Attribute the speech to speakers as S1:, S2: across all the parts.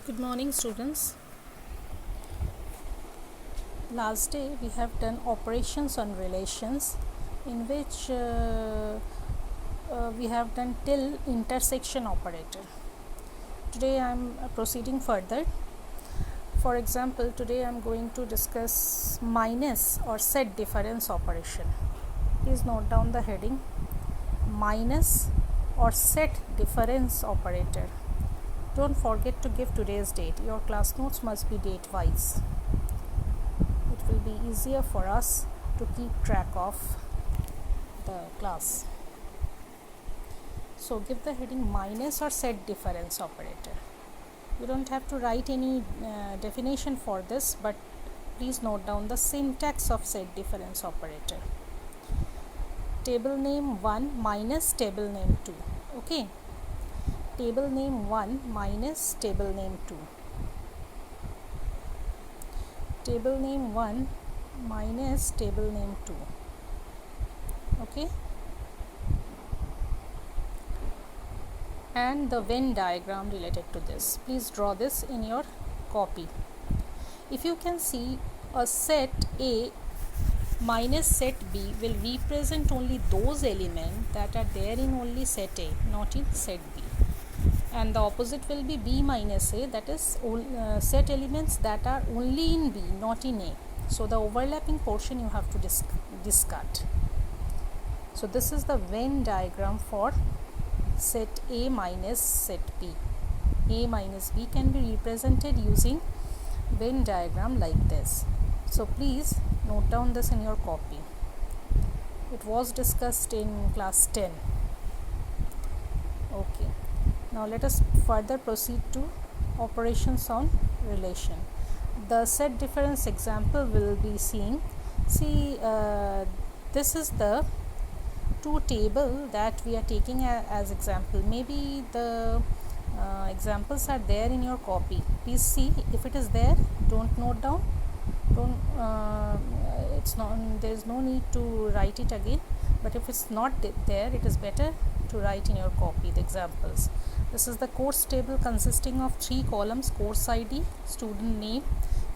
S1: Good morning, students. Last day we have done operations on relations, in which we have done till intersection operator. Today I am proceeding further. For example, today I am going to discuss minus or set difference operation. Please note down the heading: minus or set difference operator. Don't forget to give today's date. Your class notes must be date wise. It will be easier for us to keep track of the class. So give the heading minus or set difference operator. You don't have to write any definition for this, but please note down the syntax of set difference operator. Table name 1 minus table name 2. Okay. Table name 1 minus table name 2. Table name 1 minus table name 2. Okay. And the Venn diagram related to this. Please draw this in your copy. If you can see, a set A minus set B will represent only those elements that are there in only set A, not in set B. And the opposite will be B minus A, that is set elements that are only in B, not in A. So the overlapping portion you have to discard. So this is the Venn diagram for set A minus set B. A minus B can be represented using Venn diagram like this. So please note down this in your copy. It was discussed in class 10. Okay. Now let us further proceed to operations on relation. The set difference example will be seeing. See, this is the two table that we are taking as example. Maybe the examples are there in your copy. Please see. If it is there, don't note down. There is no need to write it again. But if it's not there, it is better to write in your copy the examples. This is the course table consisting of 3 columns: course ID, student name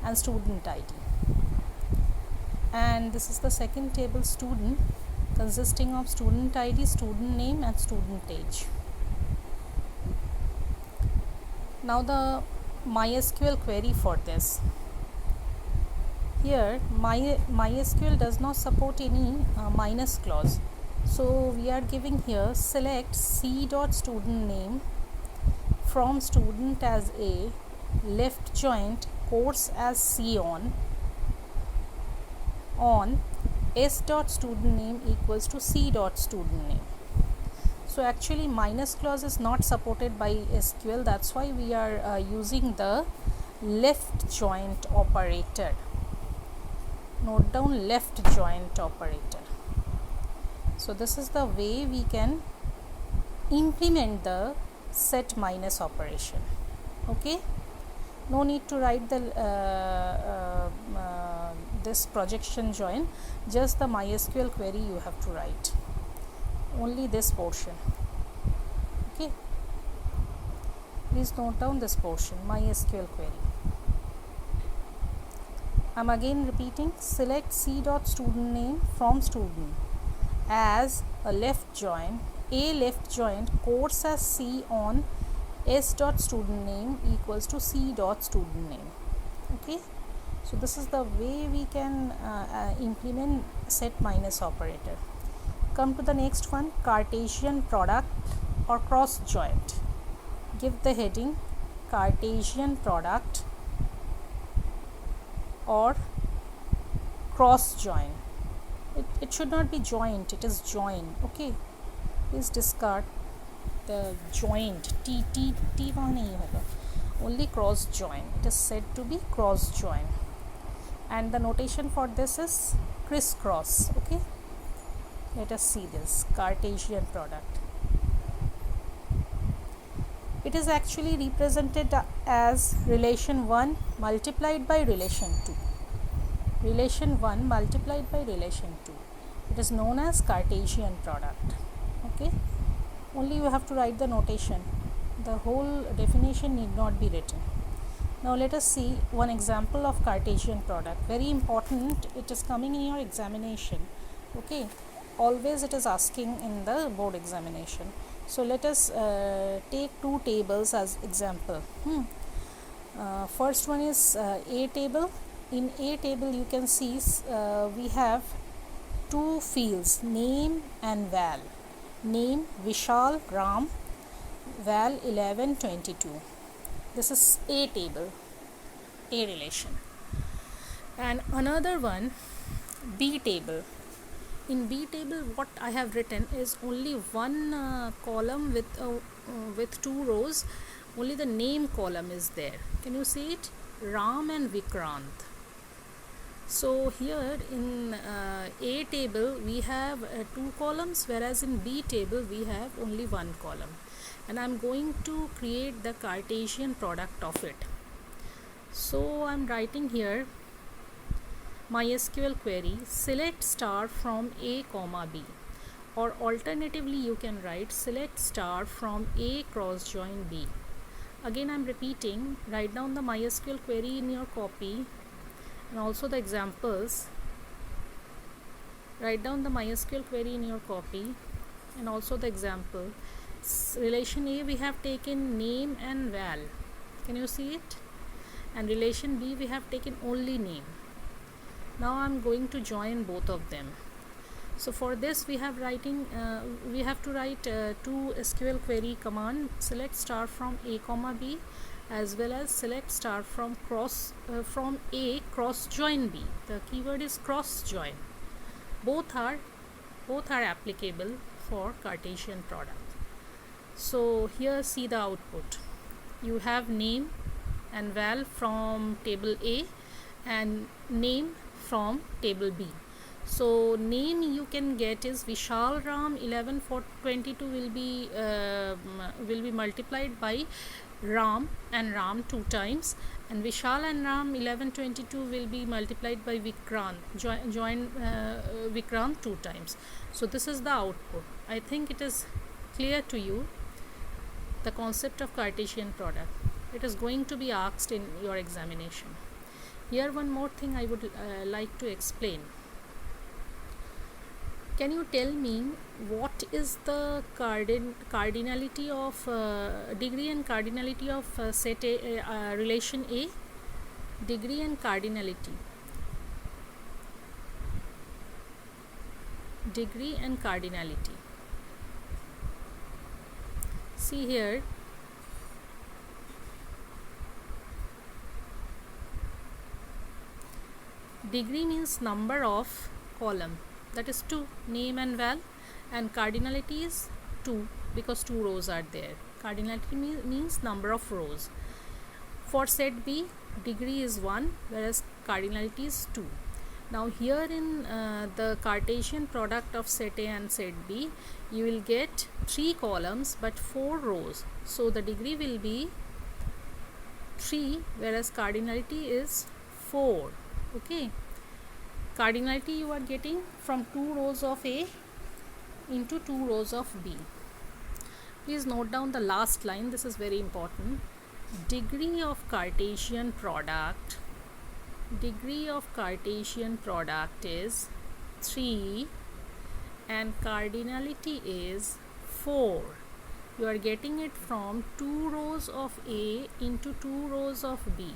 S1: and student ID. And this is the second table, student, consisting of student ID, student name and student age. Now the MySQL query for this. Here MySQL does not support any minus clause. So we are giving here select C dot student name from student as A, left joint course as C on S dot student name equals to C dot student name. So actually minus clause is not supported by SQL. That's why we are using the left joint operator. Note down left joint operator. So this is the way we can implement the set minus operation. Okay. No need to write the this projection join. Just the MySQL query you have to write. Only this portion. Okay. Please note down this portion, MySQL query. I'm again repeating, select C dot student name from student as a left join, A left joint course as C on S dot student name equals to C dot student name. Okay. So this is the way we can implement set minus operator. Come to the next one, Cartesian product or cross joint. Give the heading Cartesian product or cross join. It should not be joint, it is join. Okay. Please discard the joint. T वहाँ नहीं होगा. Only cross join. It is said to be cross join. And the notation for this is crisscross. Okay. Let us see this Cartesian product. It is actually represented as relation 1 multiplied by relation 2. Relation 1 multiplied by relation 2. It is known as Cartesian product. Okay. Only you have to write the notation. The whole definition need not be written. Now let us see one example of Cartesian product. Very important, it is coming in your examination. Okay, always it is asking in the board examination. So let us take two tables as example. First one is A table. In A table you can see we have two fields, name and val. Name Vishal Ram, val 1122. This is A table, A relation. And another one, B table. In B table what I have written is only one column with two rows. Only the name column is there. Can you see it? Ram and Vikrant. So here in A table we have two columns, whereas in B table we have only one column. And I am going to create the Cartesian product of it. So I am writing here MySQL query, select star from A comma B, or alternatively you can write select star from A cross join B. Again I am repeating, write down the MySQL query in your copy and also the examples. Write down the MySQL query in your copy and also the example. Relation A we have taken name and val. Can you see it? And relation B we have taken only name. Now I am going to join both of them. So for this we have to write two SQL query command, select star from A comma B, as well as select star from A cross join B. The keyword is cross join. Both are applicable for Cartesian product. So here see the output. You have name and val from table A and name from table B. So name you can get is Vishal Ram 1122 will be multiplied by Ram and Ram 2 times, and Vishal and Ram 1122 will be multiplied by Vikrant, join Vikrant 2 times. So this is the output. I think it is clear to you the concept of Cartesian product. It is going to be asked in your examination. Here one more thing I would like to explain. Can you tell me what is the cardinality of degree and cardinality of set A, relation A? Degree and cardinality. Degree and cardinality. See here. Degree means number of column, that is 2, name and val, and cardinality is 2 because 2 rows are there. Cardinality means number of rows. For set B, degree is 1, whereas cardinality is 2. Now here in the Cartesian product of set A and set B, you will get 3 columns but 4 rows. So the degree will be 3, whereas cardinality is 4. Okay, cardinality you are getting from 2 rows of A into 2 rows of B. Please note down the last line, this is very important. Degree of Cartesian product is 3 and cardinality is 4. You are getting it from 2 rows of A into 2 rows of B.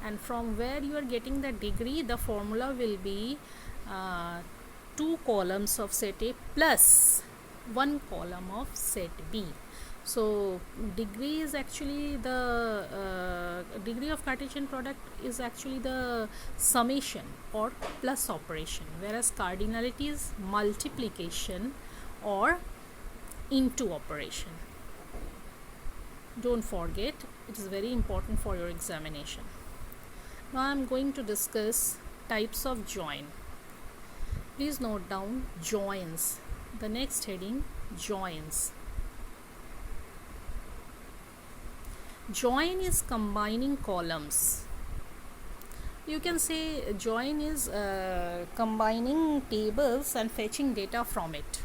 S1: And from where you are getting the degree, the formula will be 2 columns of set A plus 1 column of set B. So degree is actually the degree of Cartesian product is actually the summation or plus operation, whereas cardinality is multiplication or into operation. Don't forget, it is very important for your examination. Now I am going to discuss types of join. Please note down joins. The next heading, joins. Join is combining columns. You can say join is combining tables and fetching data from it.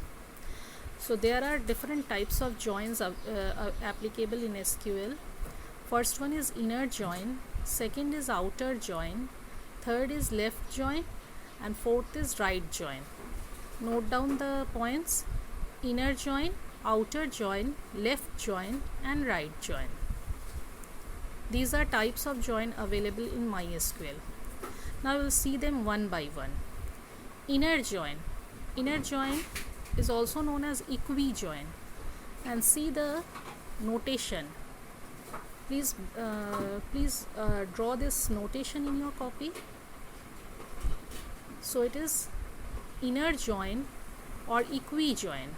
S1: So there are different types of joins applicable in SQL. First one is inner join, second is outer join, third is left join, and fourth is right join. Note down the points: inner join, outer join, left join, and right join. These are types of join available in MySQL. Now we'll see them one by one. Inner join. Inner join is also known as equi-join. And see the notation. Please draw this notation in your copy. So it is inner join or equi-join.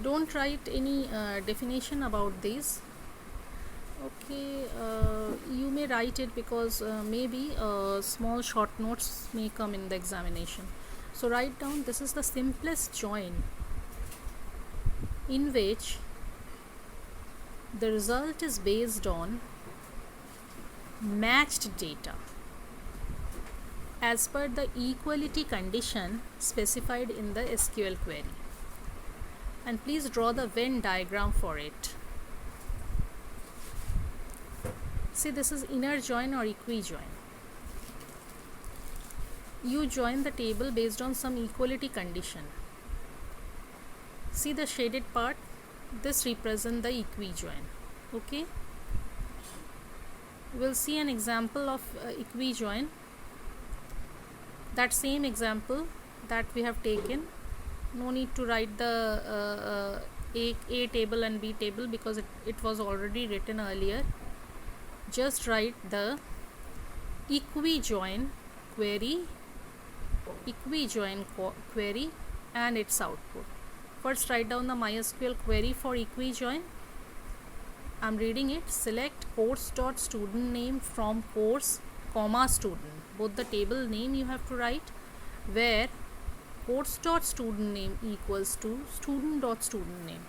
S1: Don't write any definition about this. Okay, you may write it because maybe small short notes may come in the examination. So write down, this is the simplest join in which the result is based on matched data as per the equality condition specified in the SQL query. And please draw the Venn diagram for it. See, this is inner join or equi-join. You join the table based on some equality condition. See the shaded part? This represents the equi-join. Okay? We'll see an example of equi-join. That same example that we have taken. No need to write the A table and B table because it was already written earlier. Just write the equi-join query and its output. First write down the MySQL query for equi-join. I'm reading it. Select course.studentName from course, student. Both the table name you have to write, where course.studentName equals to student.studentName.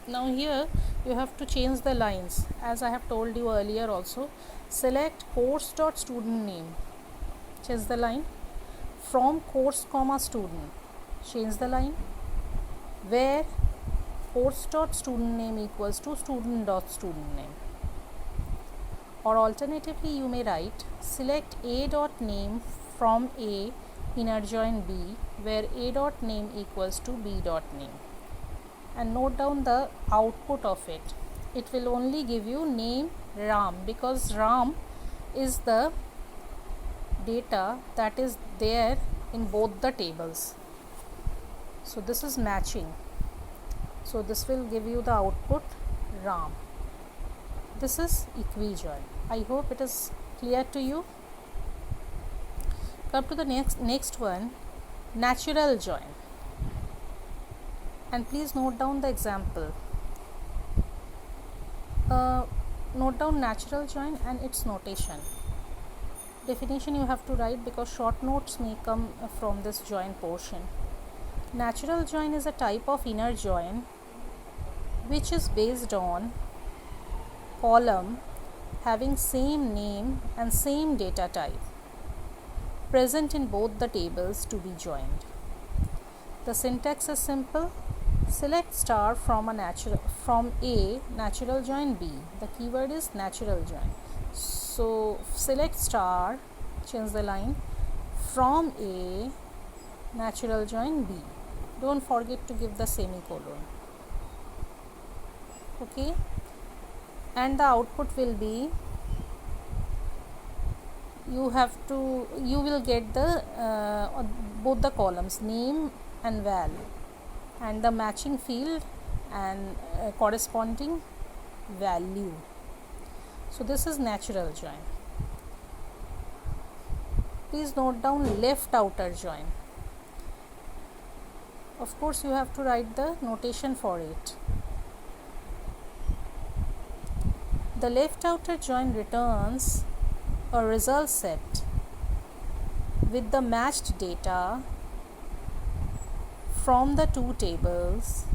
S1: Now here you have to change the lines as I have told you earlier also. Select course.studentName, change the line, from course, student, change the line, where course.studentName equals to student.studentName. Or alternatively you may write select a.name from A inner join B, where a.name equals to b.name. And note down the output of it. It will only give you name Ram because Ram is the data that is there in both the tables. So this is matching. So this will give you the output Ram. This is equi-join. I hope it is clear to you. Come to the next one, natural join. And please note down the example. Note down natural join and its notation. Definition you have to write because short notes may come from this join portion. Natural join is a type of inner join which is based on column having same name and same data type present in both the tables to be joined. The syntax is simple. Select star from A natural join B. The keyword is natural join. So select star, change the line, from A natural join B. Don't forget to give the semicolon. Okay, and the output will be, you will get the both the columns, name and val, and the matching field and corresponding value. So this is natural join. Please note down left outer join. Of course you have to write the notation for it. The left outer join returns a result set with the matched data from the two tables,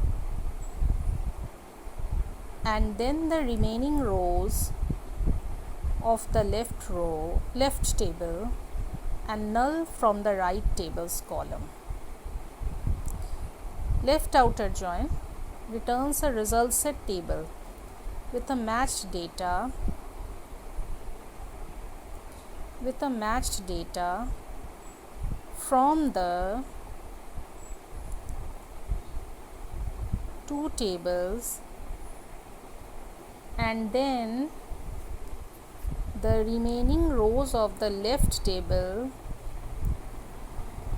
S1: and then the remaining rows of the left table and null from the right table's column. Left outer join returns a result set table with a matched data from the two tables, and then the remaining rows of the left table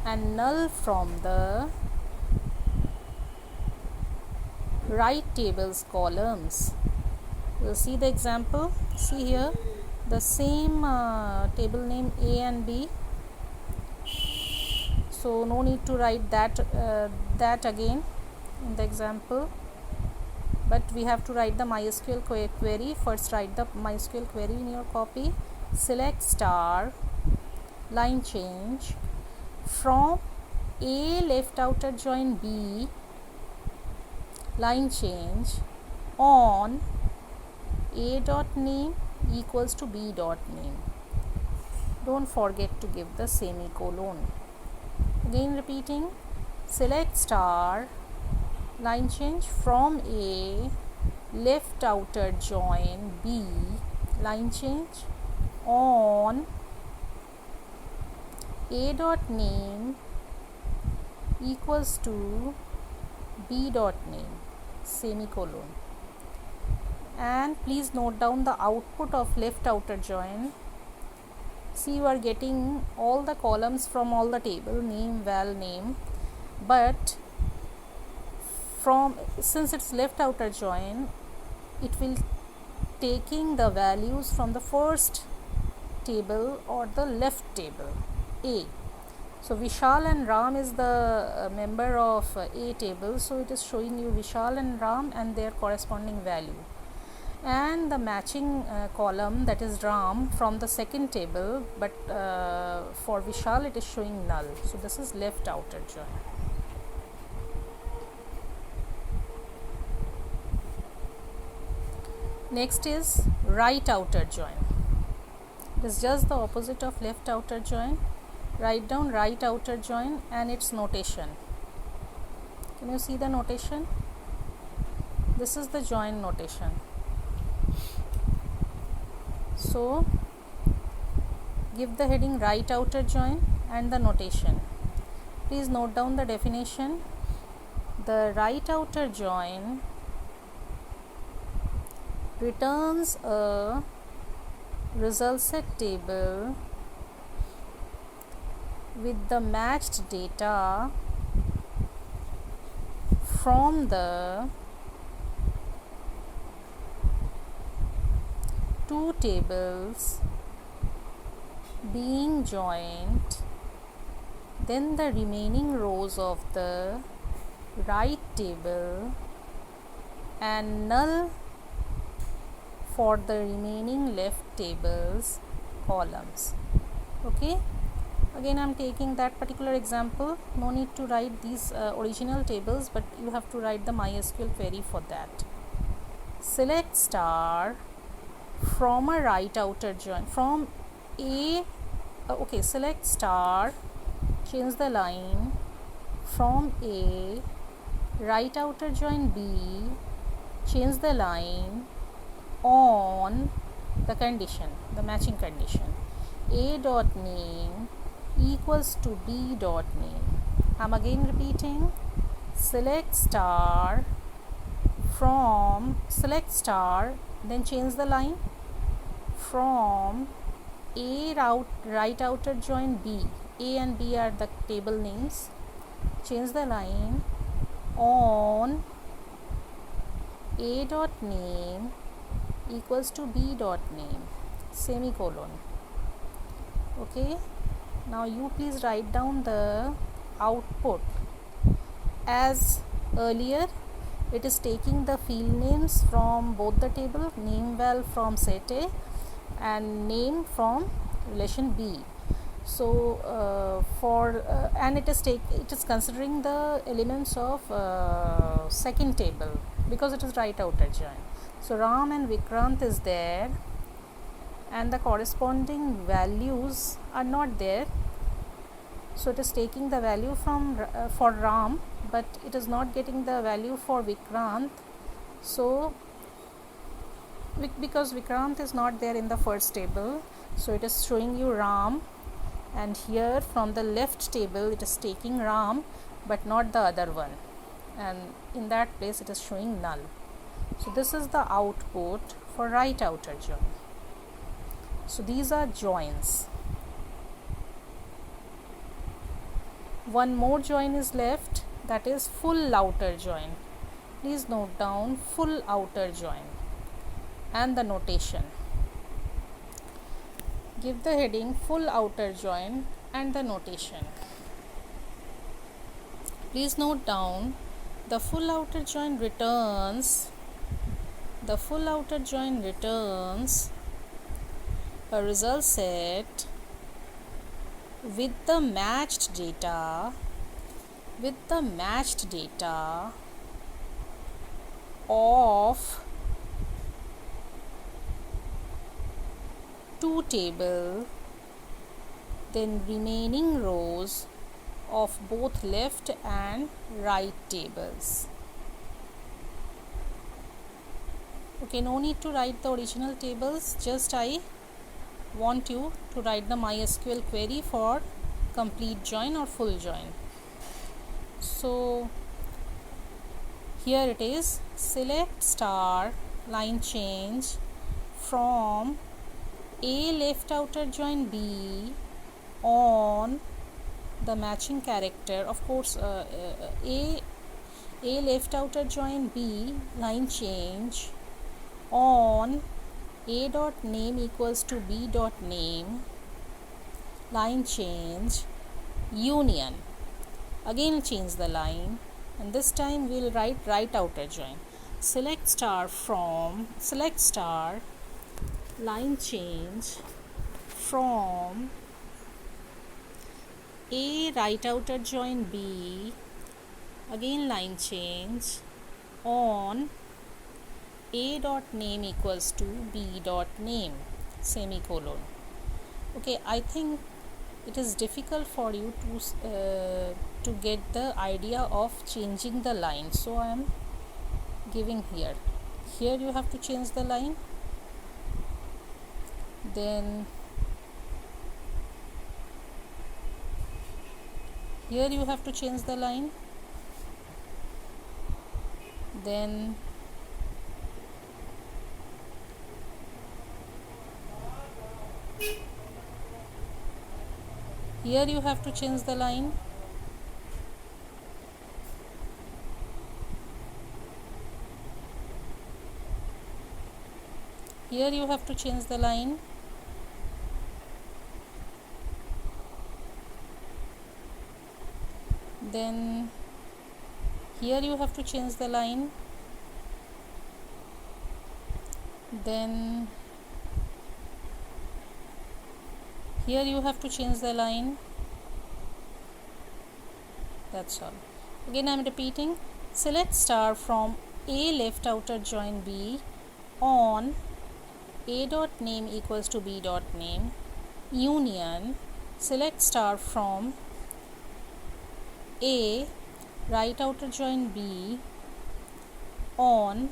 S1: and null from the right table's columns. We'll see the example. See here the same table name A and B, so no need to write that again in the example, but we have to write the MySQL query. First write the MySQL query in your copy. Select star line change from A left outer join B line change on A dot name equals to B dot name. Don't forget to give the semicolon. Again repeating, select star line change from A left outer join B line change on A dot name equals to B dot name, semicolon. And please note down the output of left outer join. See, you are getting all the columns from all the table, name, val, name, but since it's left outer join, it will taking the values from the first table or the left table A. So Vishal and Ram is the member of A table, so it is showing you Vishal and Ram and their corresponding value, and the matching column, that is Ram, from the second table, but for Vishal it is showing null. So this is left outer join. Next is right outer join. It is just the opposite of left outer join. Write down right outer join and its notation. Can you see the notation? This is the join notation. So give the heading right outer join and the notation. Please note down the definition. The right outer join returns a result set table with the matched data from the two tables being joined, then the remaining rows of the right table and null for the remaining left table's columns. Okay, again I am taking that particular example. No need to write these original tables, but you have to write the MySQL query for that. Select star from a right outer join from A. Okay, select star, change the line from A right outer join B, change the line on the condition, the matching condition, A dot name equals to B dot name. I'm again repeating, select star from select star, then change the line from A right outer join B. A and B are the table names. Change the line on A dot name equals to B dot name, semicolon. Okay, now you please write down the output. As earlier, it is taking the field names from both the table, name val from set A and name from relation B. So and it is considering the elements of second table because it is right outer join. So Ram and Vikrant is there and the corresponding values are not there. So it is taking the value from for Ram, but it is not getting the value for Vikrant. So because Vikrant is not there in the first table, so it is showing you Ram, and here from the left table it is taking Ram but not the other one, and in that place it is showing null. So this is the output for right outer join. So these are joins. One more join is left, that is full outer join. Please note down full outer join and the notation. Give the heading full outer join and the notation. Please note down the full outer join returns a result set with the matched data of two table, then remaining rows of both left and right tables. Okay, no need to write the original tables, just I want you to write the MySQL query for complete join or full join. So here it is, select star line change from A left outer join B on the matching character. Of course, A left outer join B line change on A dot name equals to B dot name line change union. Again change the line, and this time we'll write right outer join. Select star line change from A right outer join B, again line change on A dot name equals to B dot name semicolon. Okay, I think it is difficult for you to get the idea of changing the line, so I am giving here you have to change the line, then here you have to change the line, then here you have to change the line, here you have to change the line, then here you have to change the line, then here you have to change the line. That's all. Again I am repeating, select star from A left outer join B on A dot name equals to B dot name union, select star from A right outer join B on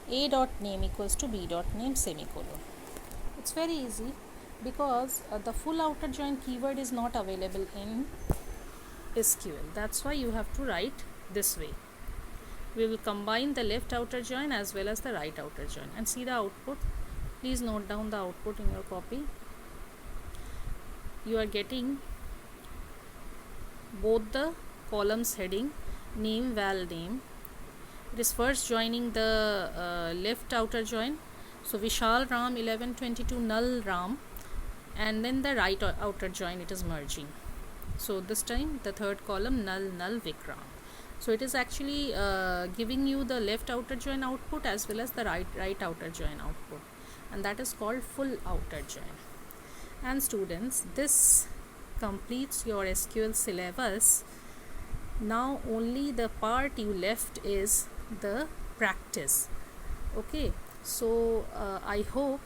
S1: A dot name equals to B dot name semicolon. It's very easy because the full outer join keyword is not available in SQL. That's why you have to write this way. We will combine the left outer join as well as the right outer join and see the output. Please note down the output in your copy. You are getting both the columns heading name val name. It is first joining the left outer join, so Vishal Ram 1122 null Ram, and then the right outer join it is merging. So this time the third column null Vikram. So it is actually giving you the left outer join output as well as the right outer join output, and that is called full outer join. And students, this completes your SQL syllabus. Now only the part you left is the practice. Okay, so I hope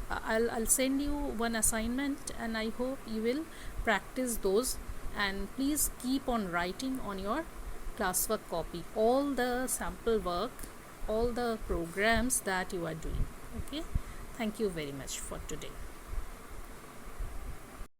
S1: I'll send you one assignment, and I hope you will practice those, and please keep on writing on your classwork copy all the sample work, all the programs that you are doing. Okay, thank you very much for today.